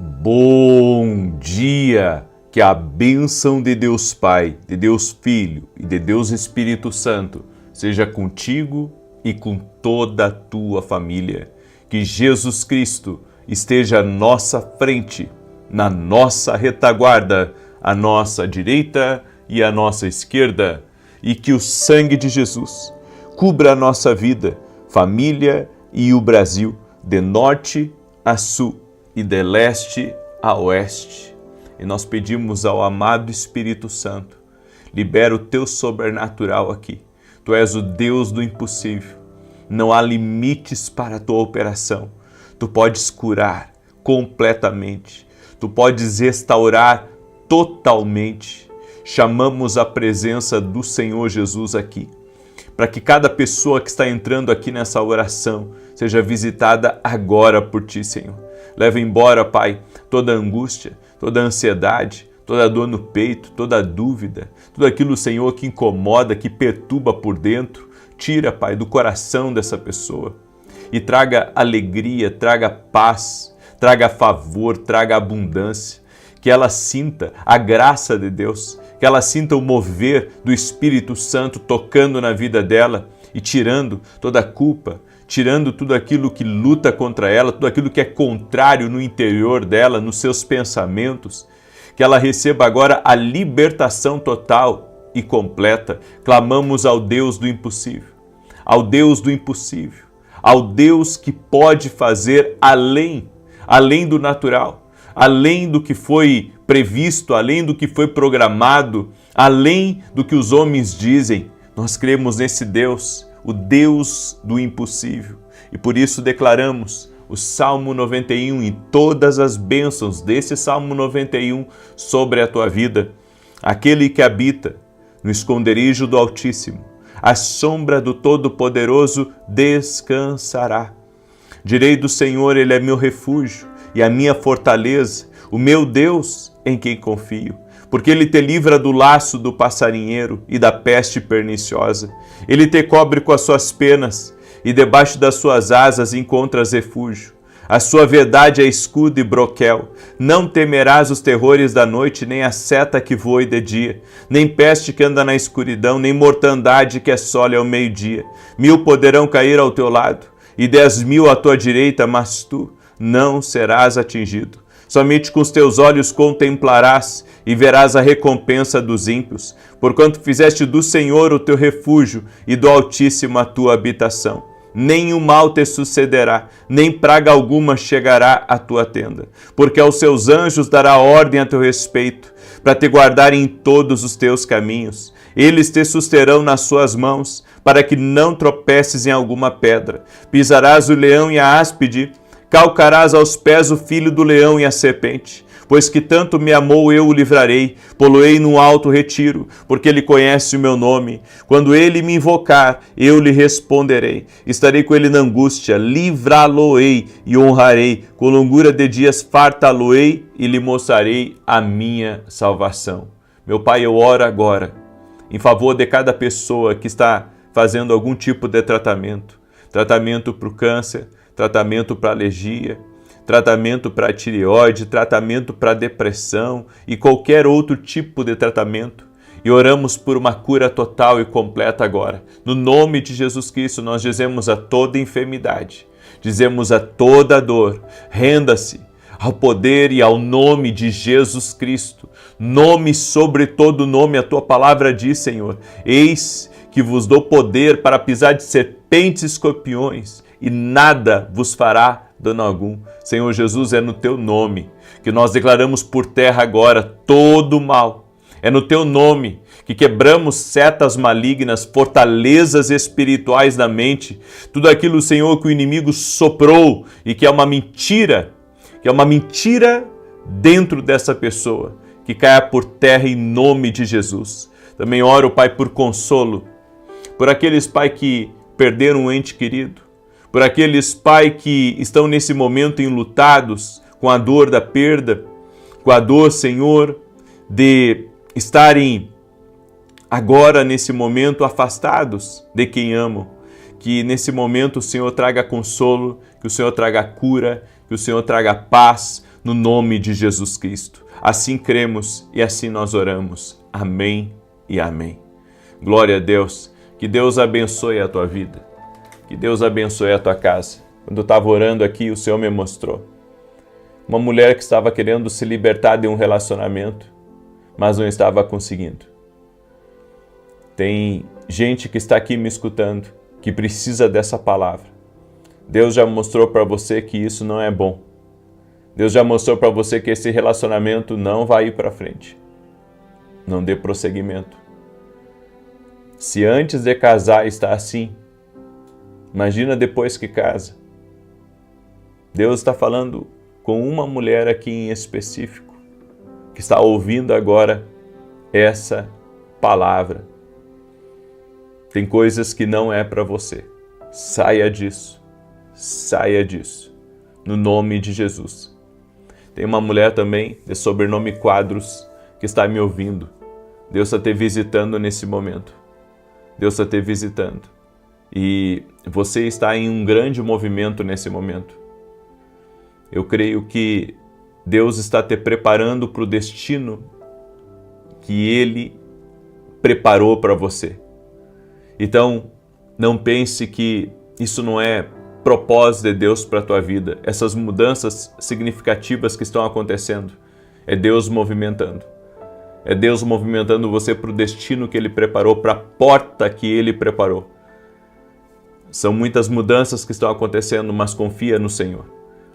Bom dia! Que a bênção de Deus Pai, de Deus Filho e de Deus Espírito Santo seja contigo e com toda a tua família. Que Jesus Cristo esteja à nossa frente, na nossa retaguarda, à nossa direita e à nossa esquerda, e que o sangue de Jesus cubra a nossa vida, família e o Brasil, de norte a sul e de leste a oeste. E nós pedimos ao amado Espírito Santo, libera o teu sobrenatural aqui. Tu és o Deus do impossível. Não há limites para a tua operação. Tu podes curar completamente. Tu podes restaurar totalmente. Chamamos a presença do Senhor Jesus aqui, para que cada pessoa que está entrando aqui nessa oração seja visitada agora por Ti, Senhor. Leva embora, Pai, toda angústia, toda ansiedade, toda dor no peito, toda dúvida, tudo aquilo, Senhor, que incomoda, que perturba por dentro. Tira, Pai, do coração dessa pessoa e traga alegria, traga paz, traga favor, traga abundância. Que ela sinta a graça de Deus, que ela sinta o mover do Espírito Santo tocando na vida dela e tirando toda a culpa, tirando tudo aquilo que luta contra ela, tudo aquilo que é contrário no interior dela, nos seus pensamentos. Que ela receba agora a libertação total e completa. Clamamos ao Deus do impossível, ao Deus do impossível, ao Deus que pode fazer além do natural, além do que foi previsto, além do que foi programado, além do que os homens dizem. Nós cremos nesse Deus, o Deus do impossível. E por isso declaramos o Salmo 91 e todas as bênçãos desse Salmo 91 sobre a tua vida. Aquele que habita no esconderijo do Altíssimo, à sombra do Todo-Poderoso descansará. Direi do Senhor, Ele é meu refúgio e a minha fortaleza, o meu Deus em quem confio. Porque Ele te livra do laço do passarinheiro e da peste perniciosa. Ele te cobre com as suas penas e debaixo das suas asas encontras refúgio. A sua verdade é escudo e broquel. Não temerás os terrores da noite, nem a seta que voe de dia, nem peste que anda na escuridão, nem mortandade que assole ao meio-dia. 1000 poderão cair ao teu lado e 10.000 à tua direita, mas tu não serás atingido. Somente com os teus olhos contemplarás e verás a recompensa dos ímpios, porquanto fizeste do Senhor o teu refúgio e do Altíssimo a tua habitação. Nenhum mal te sucederá, nem praga alguma chegará à tua tenda, porque aos seus anjos dará ordem a teu respeito, para te guardarem em todos os teus caminhos. Eles te susterão nas suas mãos, para que não tropeces em alguma pedra. Pisarás o leão e a áspide, calcarás aos pés o filho do leão e a serpente. Pois que tanto me amou, eu o livrarei, poloei num alto retiro, porque ele conhece o meu nome. Quando ele me invocar, eu lhe responderei. Estarei com ele na angústia, livrá-lo-ei e honrarei. Com longura de dias fartá-lo-ei e lhe mostrarei a minha salvação. Meu Pai, eu oro agora em favor de cada pessoa que está fazendo algum tipo de tratamento. Tratamento para o câncer, tratamento para alergia, tratamento para tireoide, tratamento para depressão e qualquer outro tipo de tratamento. E oramos por uma cura total e completa agora. No nome de Jesus Cristo, nós dizemos a toda enfermidade, dizemos a toda dor, renda-se ao poder e ao nome de Jesus Cristo. Nome sobre todo nome, a tua palavra diz, Senhor, eis que vos dou poder para pisar de serpentes e escorpiões, e nada vos fará dano algum. Senhor Jesus, é no teu nome que nós declaramos por terra agora todo o mal. É no teu nome que quebramos setas malignas, fortalezas espirituais da mente, tudo aquilo, Senhor, que o inimigo soprou e que é uma mentira dentro dessa pessoa, que caia por terra em nome de Jesus. Também oro, Pai, por consolo, por aqueles, Pai, que perderam um ente querido, por aqueles, Pai, que estão nesse momento enlutados com a dor da perda, com a dor, Senhor, de estarem agora, nesse momento, afastados de quem amam. Que nesse momento o Senhor traga consolo, que o Senhor traga cura, que o Senhor traga paz, no nome de Jesus Cristo. Assim cremos e assim nós oramos. Amém e amém. Glória a Deus. Que Deus abençoe a tua vida. Que Deus abençoe a tua casa. Quando eu estava orando aqui, o Senhor me mostrou uma mulher que estava querendo se libertar de um relacionamento, mas não estava conseguindo. Tem gente que está aqui me escutando, que precisa dessa palavra. Deus já mostrou para você que isso não é bom. Deus já mostrou para você que esse relacionamento não vai ir para frente. Não dê prosseguimento. Se antes de casar está assim, imagina depois que casa. Deus está falando com uma mulher aqui em específico, que está ouvindo agora essa palavra. Tem coisas que não é para você. Saia disso. Saia disso. No nome de Jesus. Tem uma mulher também, de sobrenome Quadros, que está me ouvindo. Deus está te visitando nesse momento. Deus está te visitando. E você está em um grande movimento nesse momento. Eu creio que Deus está te preparando para o destino que Ele preparou para você. Então, não pense que isso não é propósito de Deus para a tua vida. Essas mudanças significativas que estão acontecendo, é Deus movimentando. É Deus movimentando você para o destino que Ele preparou, para a porta que Ele preparou. São muitas mudanças que estão acontecendo, mas confia no Senhor.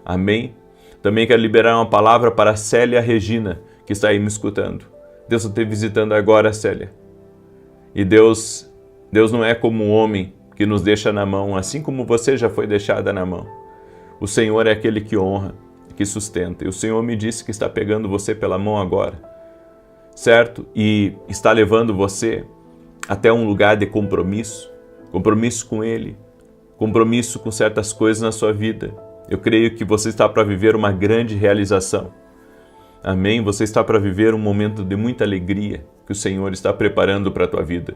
Amém? Também quero liberar uma palavra para a Célia Regina, que está aí me escutando. Deus está te visitando agora, Célia. E Deus não é como um homem que nos deixa na mão, assim como você já foi deixada na mão. O Senhor é aquele que honra, que sustenta. E o Senhor me disse que está pegando você pela mão agora, certo? E está levando você até um lugar de compromisso, compromisso com Ele, compromisso com certas coisas na sua vida. Eu creio que você está para viver uma grande realização. Amém? Você está para viver um momento de muita alegria que o Senhor está preparando para a tua vida.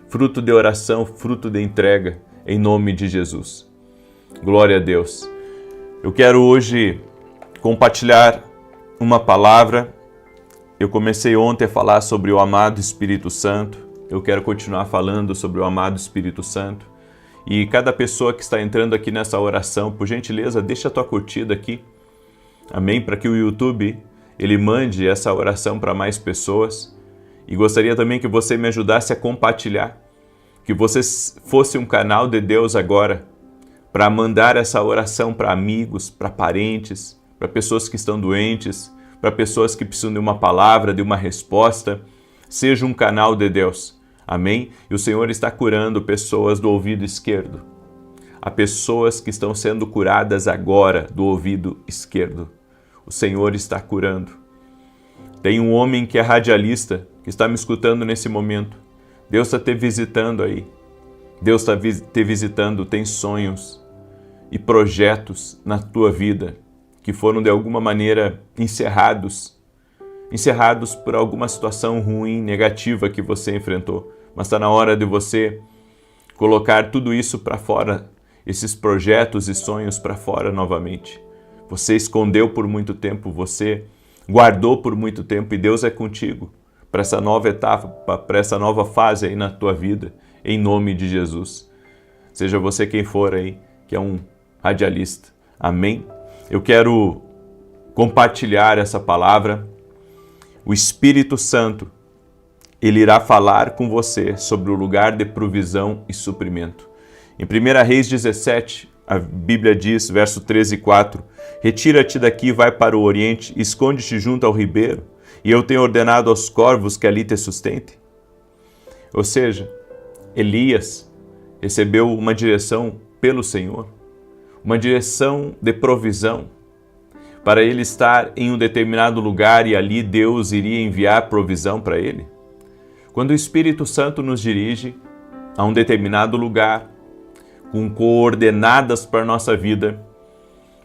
Fruto de oração, fruto de entrega, em nome de Jesus. Glória a Deus. Eu quero hoje compartilhar uma palavra. Eu comecei ontem a falar sobre o amado Espírito Santo. Eu quero continuar falando sobre o amado Espírito Santo. E cada pessoa que está entrando aqui nessa oração, por gentileza, deixa a tua curtida aqui. Amém? Para que o YouTube, ele mande essa oração para mais pessoas. E gostaria também que você me ajudasse a compartilhar. Que você fosse um canal de Deus agora, para mandar essa oração para amigos, para parentes, para pessoas que estão doentes, para pessoas que precisam de uma palavra, de uma resposta. Seja um canal de Deus. Amém? E o Senhor está curando pessoas do ouvido esquerdo. Há pessoas que estão sendo curadas agora do ouvido esquerdo. O Senhor está curando. Tem um homem que é radialista, que está me escutando nesse momento. Deus está te visitando aí. Deus está te visitando, tem sonhos e projetos na tua vida que foram de alguma maneira encerrados por alguma situação ruim, negativa que você enfrentou. Mas está na hora de você colocar tudo isso para fora, esses projetos e sonhos para fora novamente. Você escondeu por muito tempo, você guardou por muito tempo e Deus é contigo para essa nova etapa, para essa nova fase aí na tua vida, em nome de Jesus. Seja você quem for aí, que é um radialista. Amém? Eu quero compartilhar essa palavra. O Espírito Santo, Ele irá falar com você sobre o lugar de provisão e suprimento. Em 1 Reis 17, a Bíblia diz, verso 13 e 4, retira-te daqui, vai para o oriente, esconde-te junto ao ribeiro, e eu tenho ordenado aos corvos que ali te sustentem. Ou seja, Elias recebeu uma direção pelo Senhor, uma direção de provisão, para ele estar em um determinado lugar e ali Deus iria enviar provisão para ele. Quando o Espírito Santo nos dirige a um determinado lugar, com coordenadas para a nossa vida,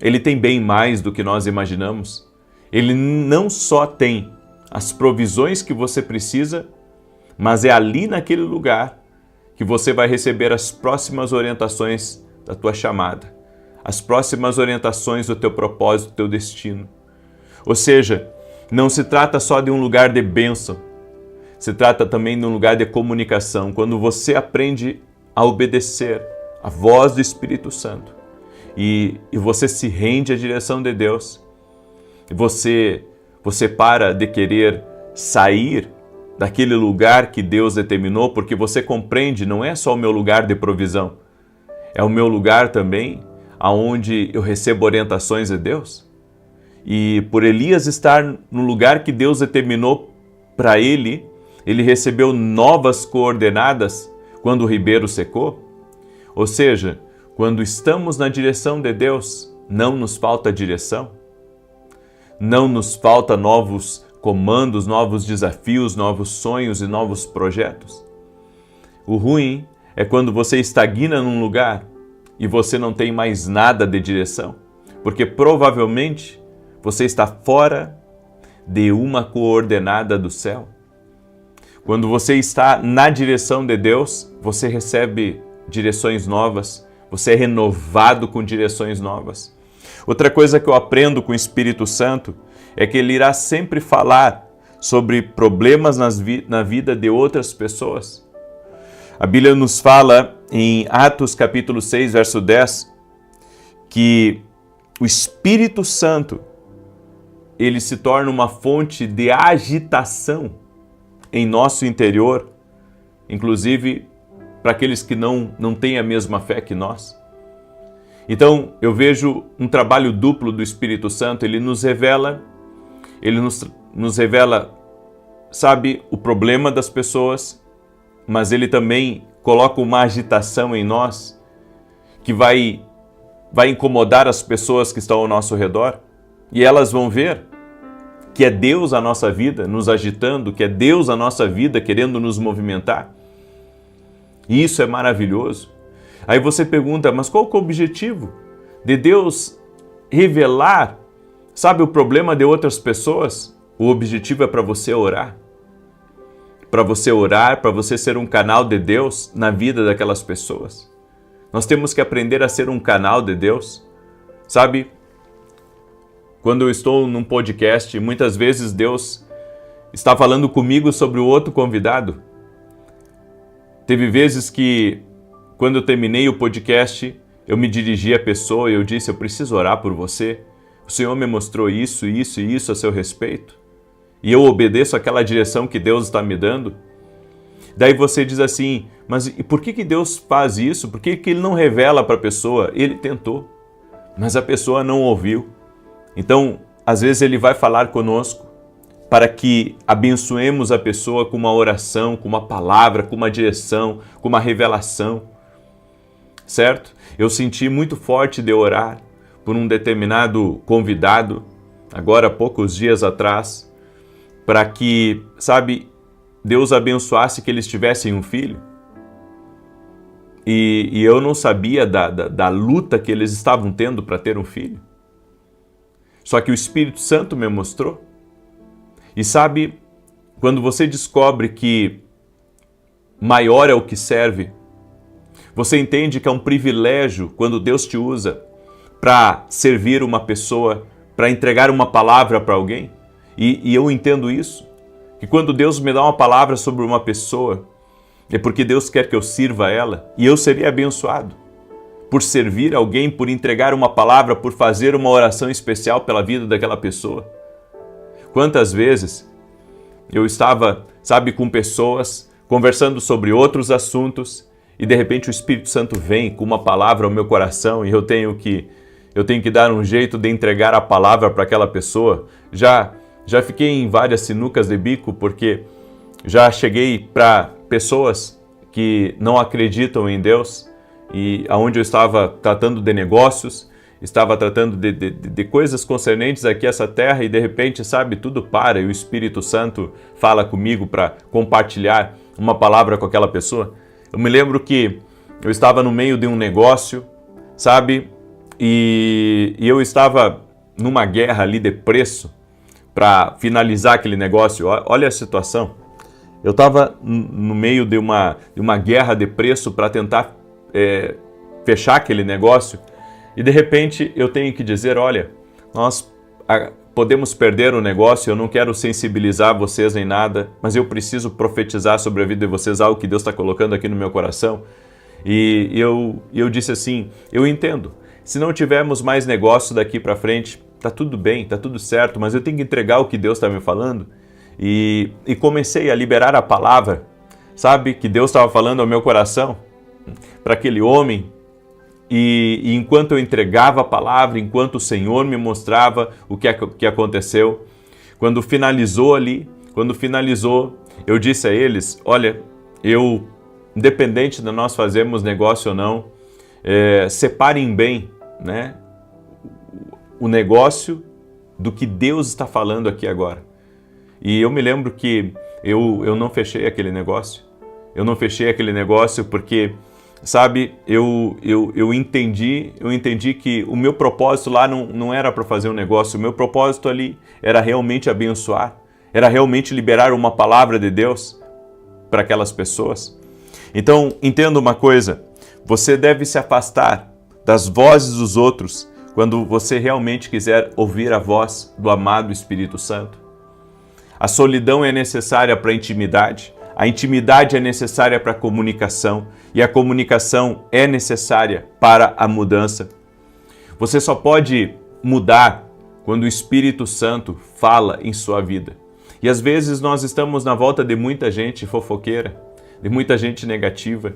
Ele tem bem mais do que nós imaginamos. Ele não só tem as provisões que você precisa, mas é ali naquele lugar que você vai receber as próximas orientações da tua chamada, as próximas orientações do teu propósito, do teu destino. Ou seja, não se trata só de um lugar de bênção, se trata também de um lugar de comunicação. Quando você aprende a obedecer a voz do Espírito Santo e você se rende à direção de Deus, você para de querer sair daquele lugar que Deus determinou, porque você compreende, não é só o meu lugar de provisão, é o meu lugar também aonde eu recebo orientações de Deus. E por Elias estar no lugar que Deus determinou para ele recebeu novas coordenadas quando o ribeiro secou. Ou seja, quando estamos na direção de Deus, não nos falta direção, não nos falta novos comandos, novos desafios, novos sonhos e novos projetos. O ruim é quando você estagna num lugar e você não tem mais nada de direção, porque provavelmente você está fora de uma coordenada do céu. Quando você está na direção de Deus, você recebe direções novas, você é renovado com direções novas. Outra coisa que eu aprendo com o Espírito Santo é que ele irá sempre falar sobre problemas na vida de outras pessoas. A Bíblia nos fala em Atos capítulo 6, verso 10, que o Espírito Santo ele se torna uma fonte de agitação em nosso interior, inclusive para aqueles que não têm a mesma fé que nós. Então, eu vejo um trabalho duplo do Espírito Santo. Ele nos revela, sabe, o problema das pessoas, mas ele também coloca uma agitação em nós que vai incomodar as pessoas que estão ao nosso redor, e elas vão ver que é Deus a nossa vida nos agitando, que é Deus a nossa vida querendo nos movimentar. E isso é maravilhoso. Aí você pergunta, mas qual que é o objetivo de Deus revelar, sabe, o problema de outras pessoas? O objetivo é para você orar. Para você orar, para você ser um canal de Deus na vida daquelas pessoas. Nós temos que aprender a ser um canal de Deus. Sabe, quando eu estou num podcast, muitas vezes Deus está falando comigo sobre o outro convidado. Teve vezes que, quando eu terminei o podcast, eu me dirigi à pessoa e eu disse, eu preciso orar por você. O Senhor me mostrou isso, isso e isso a seu respeito. E eu obedeço aquela direção que Deus está me dando. Daí você diz assim, mas e por que Deus faz isso? Por que Ele não revela para a pessoa? Ele tentou, mas a pessoa não ouviu. Então, às vezes Ele vai falar conosco para que abençoemos a pessoa com uma oração, com uma palavra, com uma direção, com uma revelação. Certo? Eu senti muito forte de orar por um determinado convidado, agora há poucos dias atrás, para que, sabe, Deus abençoasse que eles tivessem um filho. E eu não sabia da luta que eles estavam tendo para ter um filho. Só que o Espírito Santo me mostrou. E sabe, quando você descobre que maior é o que serve, você entende que é um privilégio quando Deus te usa para servir uma pessoa, para entregar uma palavra para alguém. E eu entendo isso, que quando Deus me dá uma palavra sobre uma pessoa, é porque Deus quer que eu sirva ela, e eu seria abençoado por servir alguém, por entregar uma palavra, por fazer uma oração especial pela vida daquela pessoa. Quantas vezes eu estava, sabe, com pessoas, conversando sobre outros assuntos, e de repente o Espírito Santo vem com uma palavra ao meu coração, e eu tenho que dar um jeito de entregar a palavra para aquela pessoa. Já fiquei em várias sinucas de bico, porque já cheguei para pessoas que não acreditam em Deus, e aonde eu estava tratando de negócios, estava tratando de coisas concernentes aqui a essa terra, e de repente, sabe, tudo para, e o Espírito Santo fala comigo para compartilhar uma palavra com aquela pessoa. Eu me lembro que eu estava no meio de um negócio, sabe, e eu estava numa guerra ali de preço para finalizar aquele negócio. Olha a situação. Eu estava no meio de uma guerra de preço para tentar fechar aquele negócio, e de repente eu tenho que dizer, olha, nós podemos perder o negócio. Eu não quero sensibilizar vocês em nada, mas eu preciso profetizar sobre a vida de vocês algo que Deus está colocando aqui no meu coração. E eu disse assim, eu entendo, se não tivermos mais negócio daqui para frente, tá tudo bem, tá tudo certo, mas eu tenho que entregar o que Deus está me falando. E comecei a liberar a palavra, sabe, que Deus estava falando ao meu coração, para aquele homem. E enquanto eu entregava a palavra, enquanto o Senhor me mostrava o que aconteceu, quando finalizou, eu disse a eles, olha, independente de nós fazermos negócio ou não, separem bem, né, o negócio do que Deus está falando aqui agora. E eu me lembro que eu não fechei aquele negócio. Eu não fechei aquele negócio porque, sabe, eu entendi que o meu propósito lá não era para fazer um negócio. O meu propósito ali era realmente abençoar, era realmente liberar uma palavra de Deus para aquelas pessoas. Então, entenda uma coisa, você deve se afastar das vozes dos outros quando você realmente quiser ouvir a voz do amado Espírito Santo. A solidão é necessária para a intimidade é necessária para a comunicação e a comunicação é necessária para a mudança. Você só pode mudar quando o Espírito Santo fala em sua vida. E às vezes nós estamos na volta de muita gente fofoqueira, de muita gente negativa,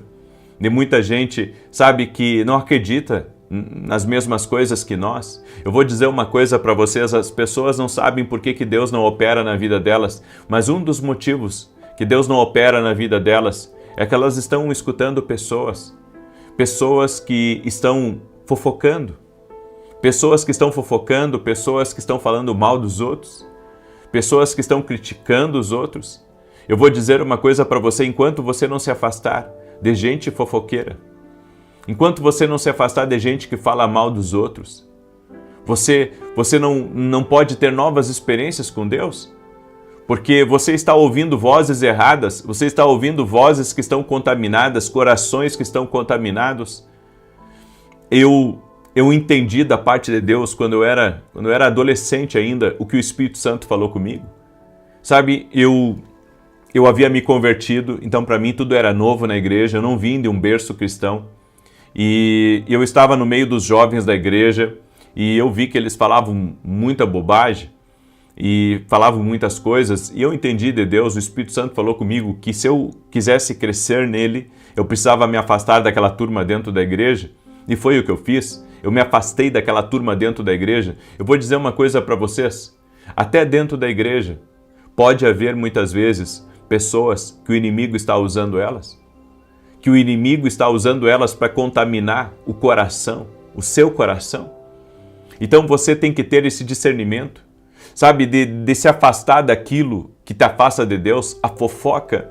de muita gente, sabe, que não acredita nas mesmas coisas que nós. Eu vou dizer uma coisa para vocês, as pessoas não sabem por que Deus não opera na vida delas, mas um dos motivos que Deus não opera na vida delas é que elas estão escutando pessoas que estão fofocando, pessoas que estão falando mal dos outros, pessoas que estão criticando os outros. Eu vou dizer uma coisa para você, enquanto você não se afastar de gente fofoqueira, enquanto você não se afastar de gente que fala mal dos outros, você não pode ter novas experiências com Deus, porque você está ouvindo vozes erradas, você está ouvindo vozes que estão contaminadas, corações que estão contaminados. Eu entendi da parte de Deus, quando eu era adolescente ainda, o que o Espírito Santo falou comigo. Sabe, eu havia me convertido, então para mim tudo era novo na igreja, eu não vim de um berço cristão. E eu estava no meio dos jovens da igreja e eu vi que eles falavam muita bobagem e falavam muitas coisas, e eu entendi de Deus, o Espírito Santo falou comigo que se eu quisesse crescer nele, eu precisava me afastar daquela turma dentro da igreja, e foi o que eu fiz. Eu me afastei daquela turma dentro da igreja. Eu vou dizer uma coisa para vocês, até dentro da igreja pode haver muitas vezes pessoas que o inimigo está usando elas, para contaminar o coração, o seu coração. Então você tem que ter esse discernimento, sabe, de se afastar daquilo que te afasta de Deus, a fofoca,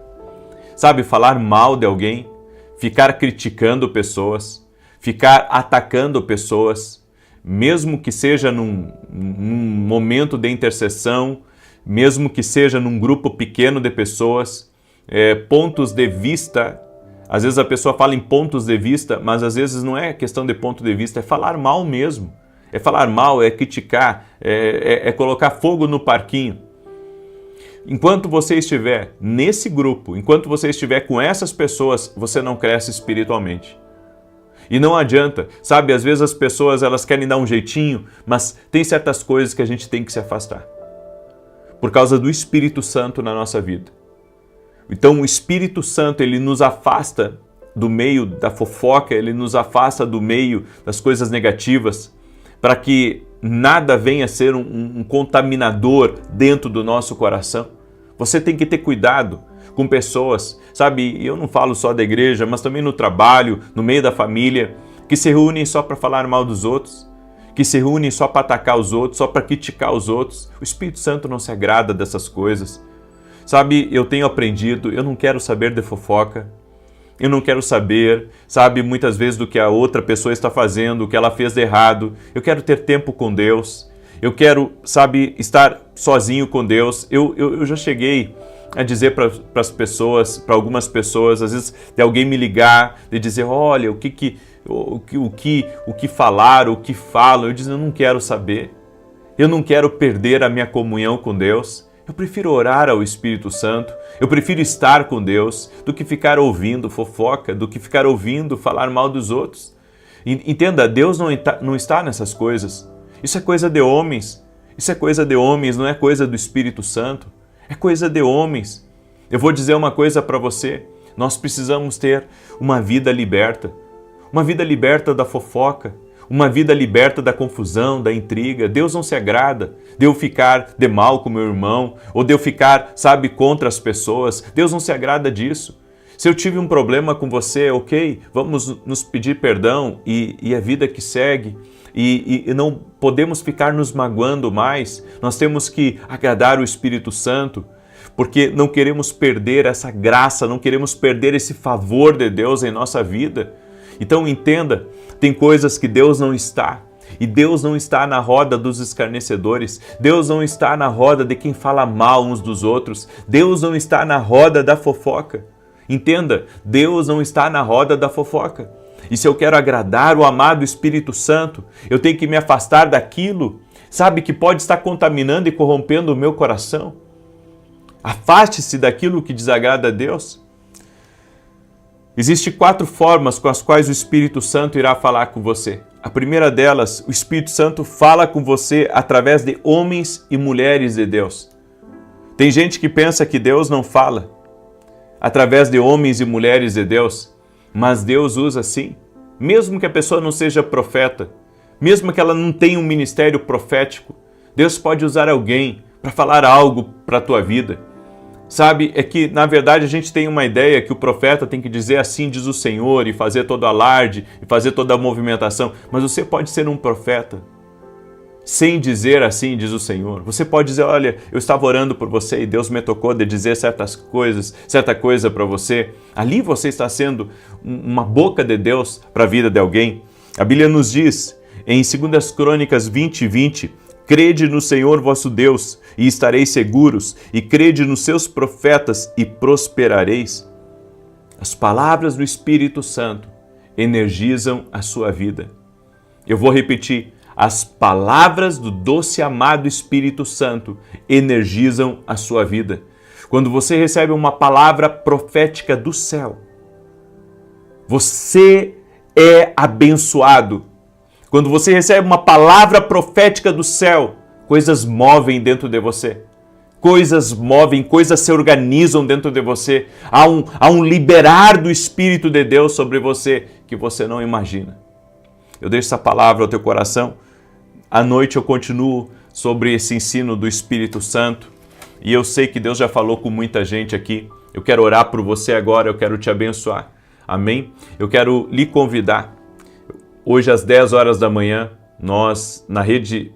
sabe, falar mal de alguém, ficar criticando pessoas, ficar atacando pessoas, mesmo que seja num momento de intercessão, mesmo que seja num grupo pequeno de pessoas, pontos de vista. Às vezes a pessoa fala em pontos de vista, mas às vezes não é questão de ponto de vista, é falar mal mesmo. É falar mal, é criticar, é colocar fogo no parquinho. Enquanto você estiver nesse grupo, enquanto você estiver com essas pessoas, você não cresce espiritualmente. E não adianta, sabe, às vezes as pessoas elas querem dar um jeitinho, mas tem certas coisas que a gente tem que se afastar. Por causa do Espírito Santo na nossa vida. Então o Espírito Santo, ele nos afasta do meio da fofoca, ele nos afasta do meio das coisas negativas, para que nada venha a ser um contaminador dentro do nosso coração. Você tem que ter cuidado com pessoas, sabe, eu não falo só da igreja, mas também no trabalho, no meio da família, que se reúnem só para falar mal dos outros, que se reúnem só para atacar os outros, só para criticar os outros. O Espírito Santo não se agrada dessas coisas. Sabe, eu tenho aprendido, eu não quero saber de fofoca, eu não quero saber, sabe, muitas vezes do que a outra pessoa está fazendo, o que ela fez de errado. Eu quero ter tempo com Deus, eu quero, sabe, estar sozinho com Deus. Eu já cheguei a dizer para as pessoas, para algumas pessoas, às vezes de alguém me ligar, de dizer, olha, o que falaram, o que falam, eu disse, eu não quero saber. Eu não quero perder a minha comunhão com Deus. Eu prefiro orar ao Espírito Santo, eu prefiro estar com Deus do que ficar ouvindo fofoca, do que ficar ouvindo falar mal dos outros. Entenda, Deus não está nessas coisas. Isso é coisa de homens. Isso é coisa de homens, não é coisa do Espírito Santo. É coisa de homens. Eu vou dizer uma coisa para você. Nós precisamos ter uma vida liberta. Uma vida liberta da fofoca. Uma vida liberta da confusão, da intriga. Deus não se agrada de eu ficar de mal com meu irmão, ou de eu ficar, contra as pessoas. Deus não se agrada disso. Se eu tive um problema com você, ok, vamos nos pedir perdão e a vida que segue. E não podemos ficar nos magoando mais. Nós temos que agradar o Espírito Santo, porque não queremos perder essa graça, não queremos perder esse favor de Deus em nossa vida. Então entenda, tem coisas que Deus não está. E Deus não está na roda dos escarnecedores. Deus não está na roda de quem fala mal uns dos outros. Deus não está na roda da fofoca. Entenda, Deus não está na roda da fofoca. E se eu quero agradar o amado Espírito Santo, eu tenho que me afastar daquilo, que pode estar contaminando e corrompendo o meu coração. Afaste-se daquilo que desagrada a Deus. Existem 4 formas com as quais o Espírito Santo irá falar com você. A primeira delas, o Espírito Santo fala com você através de homens e mulheres de Deus. Tem gente que pensa que Deus não fala através de homens e mulheres de Deus, mas Deus usa sim. Mesmo que a pessoa não seja profeta, mesmo que ela não tenha um ministério profético, Deus pode usar alguém para falar algo para a tua vida. É que, na verdade, a gente tem uma ideia que o profeta tem que dizer assim diz o Senhor e fazer todo alarde e fazer toda a movimentação. Mas você pode ser um profeta sem dizer assim diz o Senhor. Você pode dizer, olha, eu estava orando por você e Deus me tocou de dizer certa coisa para você. Ali você está sendo uma boca de Deus para a vida de alguém. A Bíblia nos diz, em 2 Crônicas 20:20, crede no Senhor vosso Deus e estareis seguros, e crede nos seus profetas e prosperareis. As palavras do Espírito Santo energizam a sua vida. Eu vou repetir, as palavras do doce e amado Espírito Santo energizam a sua vida. Quando você recebe uma palavra profética do céu, você é abençoado. Quando você recebe uma palavra profética do céu, coisas movem dentro de você. Coisas movem, coisas se organizam dentro de você. Há um liberar do Espírito de Deus sobre você que você não imagina. Eu deixo essa palavra ao teu coração. À noite eu continuo sobre esse ensino do Espírito Santo. E eu sei que Deus já falou com muita gente aqui. Eu quero orar por você agora, eu quero te abençoar. Amém? Eu quero lhe convidar. Hoje às 10 horas da manhã, nós na Rede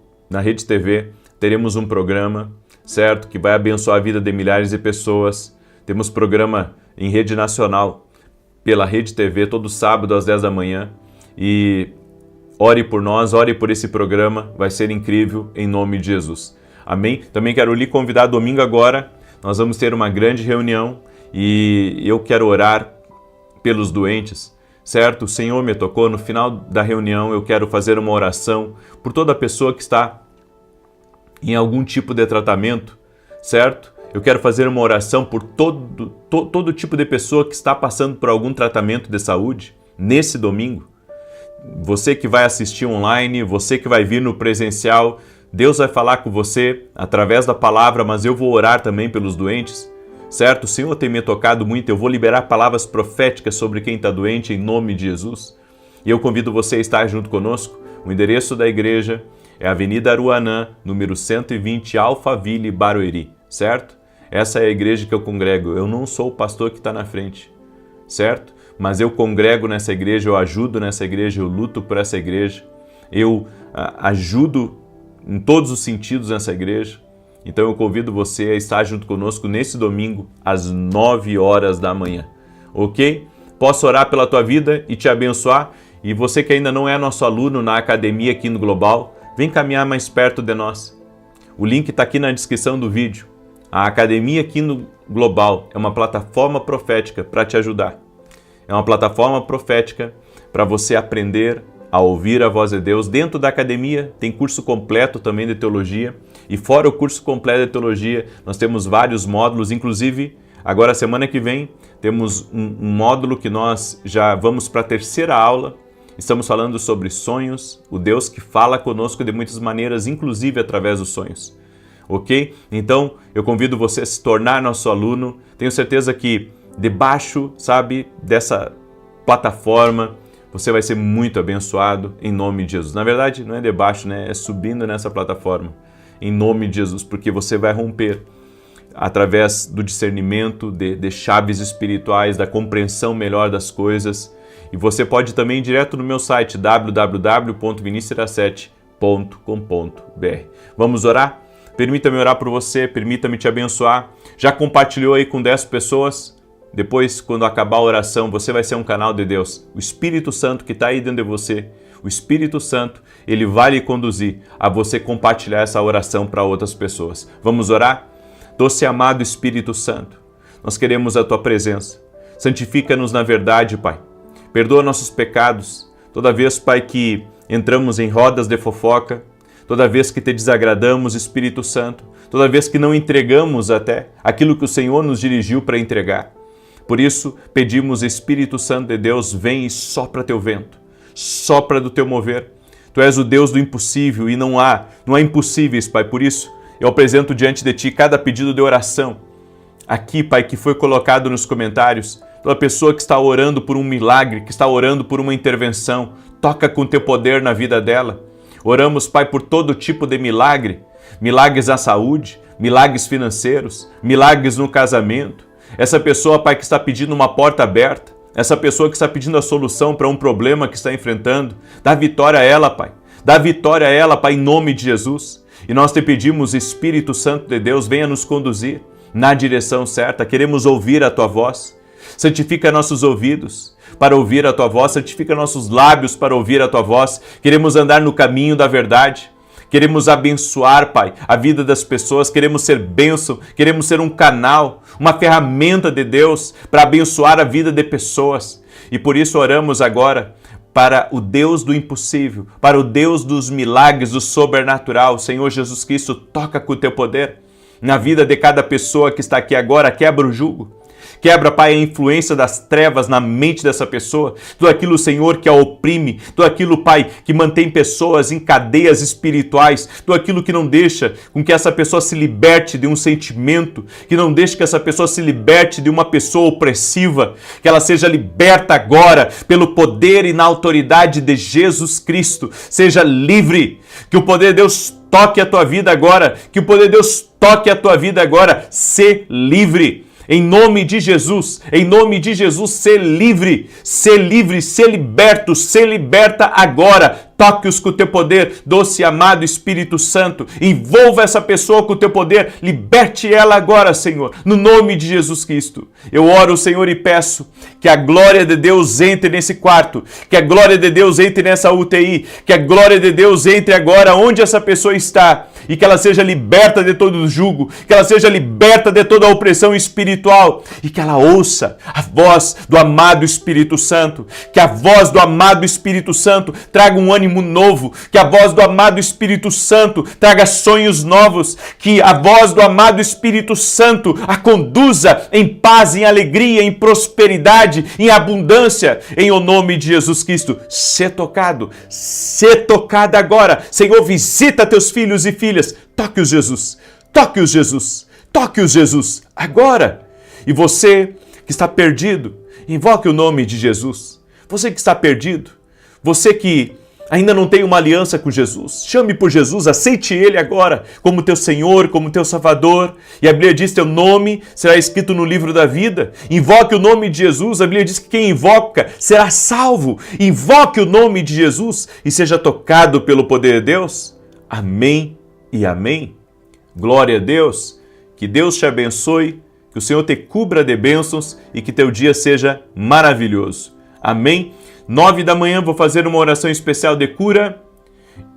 TV teremos um programa, certo? Que vai abençoar a vida de milhares de pessoas. Temos programa em rede nacional pela Rede TV todo sábado às 10 da manhã. E ore por nós, ore por esse programa, vai ser incrível em nome de Jesus. Amém? Também quero lhe convidar domingo agora, nós vamos ter uma grande reunião e eu quero orar pelos doentes. Certo? O Senhor me tocou, no final da reunião eu quero fazer uma oração por toda pessoa que está em algum tipo de tratamento, certo? Eu quero fazer uma oração por todo tipo de pessoa que está passando por algum tratamento de saúde nesse domingo. Você que vai assistir online, você que vai vir no presencial, Deus vai falar com você através da palavra, mas eu vou orar também pelos doentes. Certo? O Senhor tem me tocado muito, eu vou liberar palavras proféticas sobre quem está doente em nome de Jesus. E eu convido você a estar junto conosco. O endereço da igreja é Avenida Aruanã, número 120, Alphaville, Barueri, certo? Essa é a igreja que eu congrego. Eu não sou o pastor que está na frente, certo? Mas eu congrego nessa igreja, eu ajudo nessa igreja, eu luto por essa igreja. Eu ajudo em todos os sentidos nessa igreja. Então eu convido você a estar junto conosco nesse domingo, às 9 horas da manhã. Ok? Posso orar pela tua vida e te abençoar? E você que ainda não é nosso aluno na academia aqui no Global, vem caminhar mais perto de nós. O link está aqui na descrição do vídeo. A academia aqui no Global é uma plataforma profética para te ajudar. É uma plataforma profética para você aprender a ouvir a voz de Deus. Dentro da academia tem curso completo também de teologia, e fora o curso completo de teologia, nós temos vários módulos, inclusive agora semana que vem temos um módulo que nós já vamos para a terceira aula. Estamos falando sobre sonhos, o Deus que fala conosco de muitas maneiras, inclusive através dos sonhos. Ok? Então, eu convido você a se tornar nosso aluno. Tenho certeza que debaixo, dessa plataforma, você vai ser muito abençoado em nome de Jesus. Na verdade, não é debaixo, né? É subindo nessa plataforma, em nome de Jesus, porque você vai romper através do discernimento, de chaves espirituais, da compreensão melhor das coisas. E você pode também ir direto no meu site, www.vinicius17.com.br. Vamos orar? Permita-me orar por você, permita-me te abençoar. Já compartilhou aí com 10 pessoas? Depois, quando acabar a oração, você vai ser um canal de Deus. O Espírito Santo que está aí dentro de você, o Espírito Santo, ele vai lhe conduzir a você compartilhar essa oração para outras pessoas. Vamos orar? Doce e amado Espírito Santo, nós queremos a Tua presença. Santifica-nos na verdade, Pai. Perdoa nossos pecados. Toda vez, Pai, que entramos em rodas de fofoca, toda vez que Te desagradamos, Espírito Santo, toda vez que não entregamos até aquilo que o Senhor nos dirigiu para entregar. Por isso, pedimos, Espírito Santo de Deus, vem e sopra Teu vento, sopra do Teu mover. Tu és o Deus do impossível e não há impossíveis, Pai. Por isso, eu apresento diante de Ti cada pedido de oração. Aqui, Pai, que foi colocado nos comentários, toda pessoa que está orando por um milagre, que está orando por uma intervenção, toca com Teu poder na vida dela. Oramos, Pai, por todo tipo de milagre, milagres na saúde, milagres financeiros, milagres no casamento. Essa pessoa, Pai, que está pedindo uma porta aberta, essa pessoa que está pedindo a solução para um problema que está enfrentando, dá vitória a ela, Pai. Dá vitória a ela, Pai, em nome de Jesus. E nós Te pedimos, Espírito Santo de Deus, venha nos conduzir na direção certa. Queremos ouvir a Tua voz. Santifica nossos ouvidos para ouvir a Tua voz, santifica nossos lábios para ouvir a Tua voz. Queremos andar no caminho da verdade. Queremos abençoar, Pai, a vida das pessoas. Queremos ser bênção, queremos ser um canal, uma ferramenta de Deus para abençoar a vida de pessoas. E por isso oramos agora para o Deus do impossível, para o Deus dos milagres, do sobrenatural. Senhor Jesus Cristo, toca com o Teu poder na vida de cada pessoa que está aqui agora. Quebra o jugo. Quebra, Pai, a influência das trevas na mente dessa pessoa. Tudo aquilo, Senhor, que a oprime. Tudo aquilo, Pai, que mantém pessoas em cadeias espirituais. Tudo aquilo que não deixa com que essa pessoa se liberte de um sentimento. Que não deixa que essa pessoa se liberte de uma pessoa opressiva. Que ela seja liberta agora pelo poder e na autoridade de Jesus Cristo. Seja livre. Que o poder de Deus toque a tua vida agora. Que o poder de Deus toque a tua vida agora. Ser livre. Em nome de Jesus, ser livre, ser liberto, ser liberta agora. Toque-os com o Teu poder, doce e amado Espírito Santo. Envolva essa pessoa com o Teu poder. Liberte ela agora, Senhor, no nome de Jesus Cristo. Eu oro, Senhor, e peço que a glória de Deus entre nesse quarto, que a glória de Deus entre nessa UTI, que a glória de Deus entre agora onde essa pessoa está e que ela seja liberta de todo o jugo, que ela seja liberta de toda a opressão espiritual e que ela ouça a voz do amado Espírito Santo, que a voz do amado Espírito Santo traga um ânimo novo, que a voz do amado Espírito Santo traga sonhos novos, que a voz do amado Espírito Santo a conduza em paz, em alegria, em prosperidade, em abundância, em o nome de Jesus Cristo. Ser tocada agora. Senhor, visita teus filhos e filhas. Toque-os, Jesus. Toque-os, Jesus. Toque-os, Jesus. Agora. E você que está perdido, invoque o nome de Jesus. Você que está perdido, você que ainda não tem uma aliança com Jesus, chame por Jesus, aceite Ele agora como teu Senhor, como teu Salvador. E a Bíblia diz que teu nome será escrito no livro da vida. Invoque o nome de Jesus. A Bíblia diz que quem invoca será salvo. Invoque o nome de Jesus e seja tocado pelo poder de Deus. Amém e amém. Glória a Deus. Que Deus te abençoe, que o Senhor te cubra de bênçãos e que teu dia seja maravilhoso. Amém. 9 da manhã vou fazer uma oração especial de cura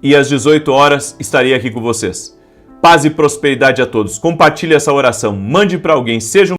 e às 18 horas estarei aqui com vocês. Paz e prosperidade a todos. Compartilhe essa oração, mande para alguém, seja um